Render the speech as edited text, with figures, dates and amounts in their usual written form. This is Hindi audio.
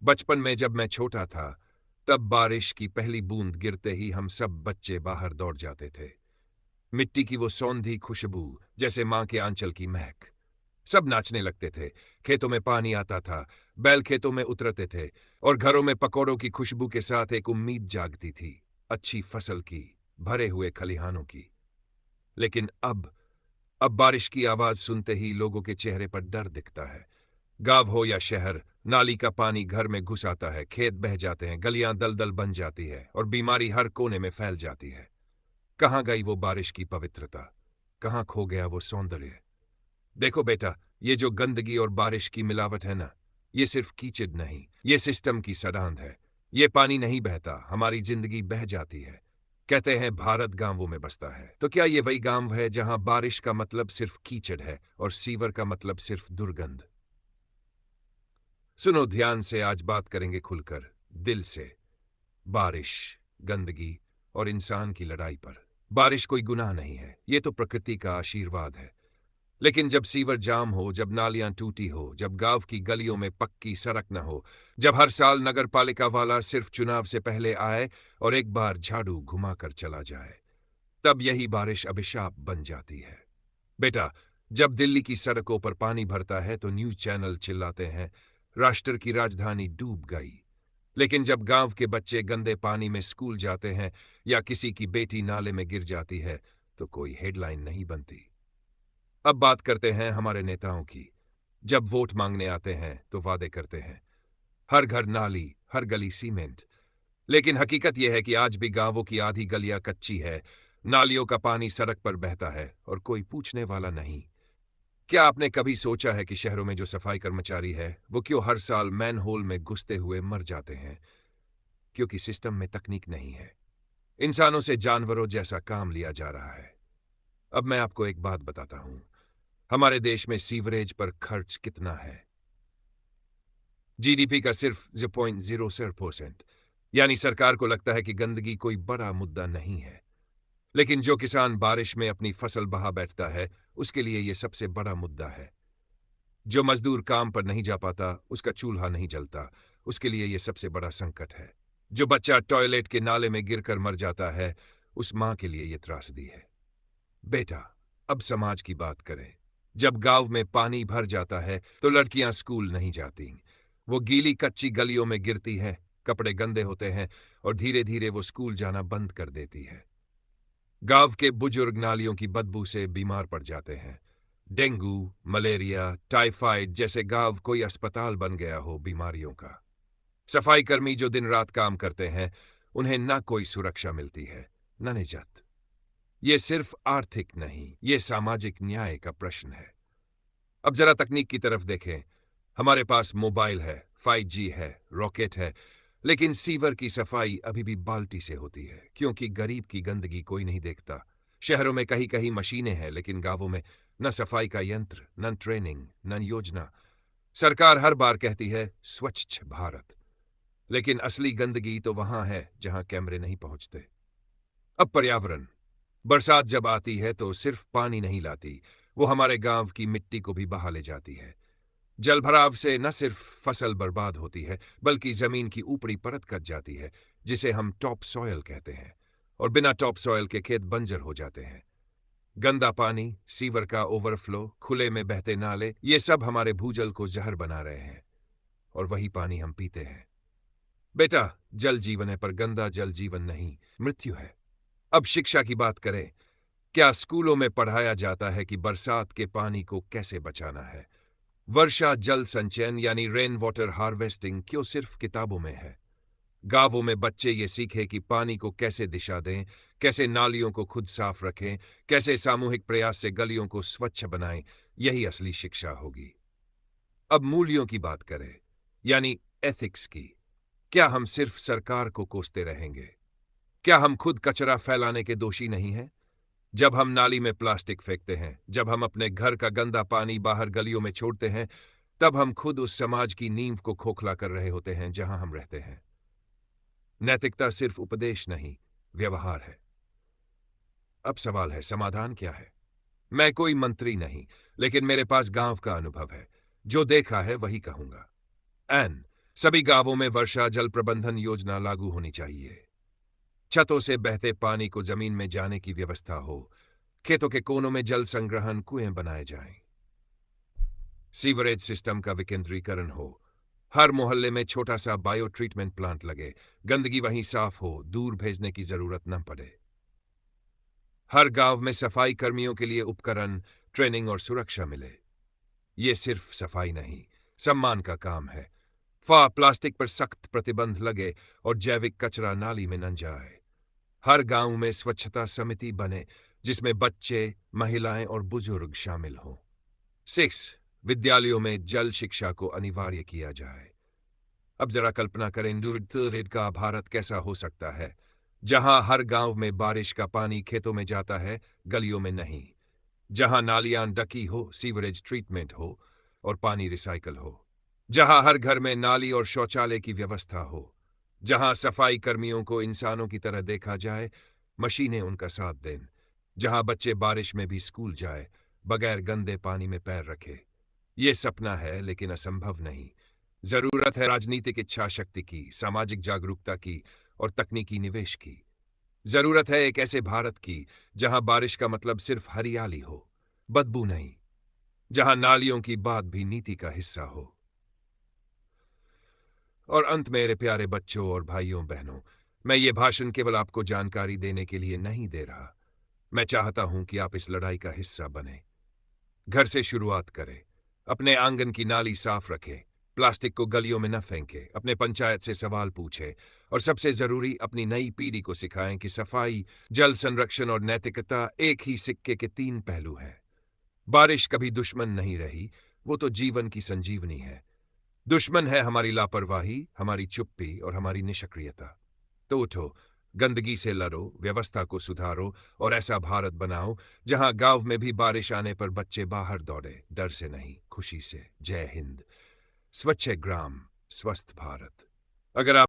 बचपन में जब मैं छोटा था, तब बारिश की पहली बूंद गिरते ही हम सब बच्चे बाहर दौड़ जाते थे। मिट्टी की वो सौंधी खुशबू, जैसे माँ के आंचल की महक। सब नाचने लगते थे। खेतों में पानी आता था, बैल खेतों में उतरते थे, और घरों में पकौड़ों की खुशबू के साथ एक उम्मीद जागती थी, अच्छी फसल की, भरे हुए खलिहानों की। लेकिन अब बारिश की आवाज सुनते ही लोगों के चेहरे पर डर दिखता है। गांव हो या शहर, नाली का पानी घर में घुस आता है, खेत बह जाते हैं, गलियां दलदल बन जाती है, और बीमारी हर कोने में फैल जाती है। कहाँ गई वो बारिश की पवित्रता? कहाँ खो गया वो सौंदर्य? देखो बेटा, ये जो गंदगी और बारिश की मिलावट है ना, ये सिर्फ कीचड़ नहीं, ये सिस्टम की सड़ांध है। ये पानी नहीं बहता, हमारी जिंदगी बह जाती है। कहते हैं भारत गांवों में बसता है, तो क्या ये वही गांव है जहां बारिश का मतलब सिर्फ कीचड़ है और सीवर का मतलब सिर्फ दुर्गंध? सुनो ध्यान से, आज बात करेंगे खुलकर, दिल से। बारिश, गंदगी और इंसान की लड़ाई पर। बारिश कोई गुनाह नहीं है, ये तो प्रकृति का आशीर्वाद है। लेकिन जब सीवर जाम हो, जब नालियां टूटी हो, जब गांव की गलियों में पक्की सड़क न हो, जब हर साल नगर पालिका वाला सिर्फ चुनाव से पहले आए और एक बार झाड़ू घुमाकर चला जाए, तब यही बारिश अभिशाप बन जाती है। बेटा, जब दिल्ली की सड़कों पर पानी भरता है तो न्यूज चैनल चिल्लाते हैं, राष्ट्र की राजधानी डूब गई। लेकिन जब गांव के बच्चे गंदे पानी में स्कूल जाते हैं या किसी की बेटी नाले में गिर जाती है, तो कोई हेडलाइन नहीं बनती। अब बात करते हैं हमारे नेताओं की। जब वोट मांगने आते हैं तो वादे करते हैं, हर घर नाली, हर गली सीमेंट। लेकिन हकीकत यह है कि आज भी गांवों की आधी गलियां कच्ची है, नालियों का पानी सड़क पर बहता है और कोई पूछने वाला नहीं। क्या आपने कभी सोचा है कि शहरों में जो सफाई कर्मचारी है, वो क्यों हर साल मैनहोल में घुसते हुए मर जाते हैं? क्योंकि सिस्टम में तकनीक नहीं है। इंसानों से जानवरों जैसा काम लिया जा रहा है। अब मैं आपको एक बात बताता हूं, हमारे देश में सीवरेज पर खर्च कितना है? जीडीपी का सिर्फ 0.07%। यानी सरकार को लगता है कि गंदगी कोई बड़ा मुद्दा नहीं है। लेकिन जो किसान बारिश में अपनी फसल बहा बैठता है, उसके लिए यह सबसे बड़ा मुद्दा है। जो मजदूर काम पर नहीं जा पाता, उसका चूल्हा नहीं जलता, उसके लिए यह सबसे बड़ा संकट है। जो बच्चा टॉयलेट के नाले में गिरकर मर जाता है, उस मां के लिए यह त्रासदी है। बेटा, अब समाज की बात करें। जब गांव में पानी भर जाता है तो लड़कियां स्कूल नहीं जाती। वो गीली कच्ची गलियों में गिरती हैं, कपड़े गंदे होते हैं और धीरे धीरे वो स्कूल जाना बंद कर देती है। गांव के बुजुर्ग नालियों की बदबू से बीमार पड़ जाते हैं। डेंगू, मलेरिया, टाइफाइड जैसे गांव कोई अस्पताल बन गया हो बीमारियों का। सफाई कर्मी जो दिन रात काम करते हैं, उन्हें ना कोई सुरक्षा मिलती है, न निजात। ये सिर्फ आर्थिक नहीं, ये सामाजिक न्याय का प्रश्न है। अब जरा तकनीक की तरफ देखें। हमारे पास मोबाइल है, 5G है, रॉकेट है, लेकिन सीवर की सफाई अभी भी बाल्टी से होती है, क्योंकि गरीब की गंदगी कोई नहीं देखता। शहरों में कहीं कहीं मशीनें हैं, लेकिन गांवों में न सफाई का यंत्र, न ट्रेनिंग, न योजना। सरकार हर बार कहती है स्वच्छ भारत, लेकिन असली गंदगी तो वहां है जहां कैमरे नहीं पहुंचते। अब पर्यावरण। बरसात जब आती है तो सिर्फ पानी नहीं लाती, वो हमारे गांव की मिट्टी को भी बहा ले जाती है। जलभराव से न सिर्फ फसल बर्बाद होती है, बल्कि जमीन की ऊपरी परत कट जाती है, जिसे हम टॉप सॉयल कहते हैं, और बिना टॉप सॉयल के खेत बंजर हो जाते हैं। गंदा पानी, सीवर का ओवरफ्लो, खुले में बहते नाले, ये सब हमारे भूजल को जहर बना रहे हैं, और वही पानी हम पीते हैं। बेटा, जल जीवन है, पर गंदा जल जीवन नहीं, मृत्यु है। अब शिक्षा की बात करें। क्या स्कूलों में पढ़ाया जाता है कि बरसात के पानी को कैसे बचाना है? वर्षा जल संचयन यानी रेन वाटर हार्वेस्टिंग क्यों सिर्फ किताबों में है? गांवों में बच्चे ये सीखे कि पानी को कैसे दिशा दें, कैसे नालियों को खुद साफ रखें, कैसे सामूहिक प्रयास से गलियों को स्वच्छ बनाएं। यही असली शिक्षा होगी। अब मूल्यों की बात करें, यानी एथिक्स की। क्या हम सिर्फ सरकार को कोसते रहेंगे? क्या हम खुद कचरा फैलाने के दोषी नहीं हैं? जब हम नाली में प्लास्टिक फेंकते हैं, जब हम अपने घर का गंदा पानी बाहर गलियों में छोड़ते हैं, तब हम खुद उस समाज की नींव को खोखला कर रहे होते हैं जहां हम रहते हैं। नैतिकता सिर्फ उपदेश नहीं, व्यवहार है। अब सवाल है, समाधान क्या है? मैं कोई मंत्री नहीं, लेकिन मेरे पास गांव का अनुभव है। जो देखा है वही कहूंगा। एन सभी गांवों में वर्षा जल प्रबंधन योजना लागू होनी चाहिए। छतों से बहते पानी को जमीन में जाने की व्यवस्था हो। खेतों के कोनों में जल संग्रहण कुएं बनाए जाएं। सीवरेज सिस्टम का विकेंद्रीकरण हो। हर मोहल्ले में छोटा सा बायो ट्रीटमेंट प्लांट लगे। गंदगी वहीं साफ हो, दूर भेजने की जरूरत न पड़े। हर गांव में सफाई कर्मियों के लिए उपकरण, ट्रेनिंग और सुरक्षा मिले। ये सिर्फ सफाई नहीं, सम्मान का काम है। प्लास्टिक पर सख्त प्रतिबंध लगे और जैविक कचरा नाली में न जाए। हर गांव में स्वच्छता समिति बने जिसमें बच्चे, महिलाएं और बुजुर्ग शामिल हों। 6. विद्यालयों में जल शिक्षा को अनिवार्य किया जाए। अब जरा कल्पना करें, दूर का भारत कैसा हो सकता है, जहां हर गांव में बारिश का पानी खेतों में जाता है, गलियों में नहीं। जहां नालियां ढकी हो, सीवरेज ट्रीटमेंट हो और पानी रिसाइकल हो। जहां हर घर में नाली और शौचालय की व्यवस्था हो। जहां सफाई कर्मियों को इंसानों की तरह देखा जाए, मशीनें उनका साथ दें। जहां बच्चे बारिश में भी स्कूल जाए, बगैर गंदे पानी में पैर रखे। ये सपना है, लेकिन असंभव नहीं। जरूरत है राजनीतिक इच्छा शक्ति की, सामाजिक जागरूकता की और तकनीकी निवेश की। जरूरत है एक ऐसे भारत की जहां बारिश का मतलब सिर्फ हरियाली हो, बदबू नहीं। जहां नालियों की बात भी नीति का हिस्सा हो। और अंत में मेरे प्यारे बच्चों और भाइयों बहनों, मैं ये भाषण केवल आपको जानकारी देने के लिए नहीं दे रहा। मैं चाहता हूं कि आप इस लड़ाई का हिस्सा बने। घर से शुरुआत करें। अपने आंगन की नाली साफ रखें। प्लास्टिक को गलियों में न फेंकें। अपने पंचायत से सवाल पूछें। और सबसे जरूरी, अपनी नई पीढ़ी को सिखाएं कि सफाई, जल संरक्षण और नैतिकता एक ही सिक्के के 3 पहलू हैं। बारिश कभी दुश्मन नहीं रही, वो तो जीवन की संजीवनी है। दुश्मन है हमारी लापरवाही, हमारी चुप्पी और हमारी निष्क्रियता। तो उठो, गंदगी से लड़ो, व्यवस्था को सुधारो और ऐसा भारत बनाओ जहां गांव में भी बारिश आने पर बच्चे बाहर दौड़े, डर से नहीं, खुशी से। जय हिंद। स्वच्छ ग्राम, स्वस्थ भारत। अगर आप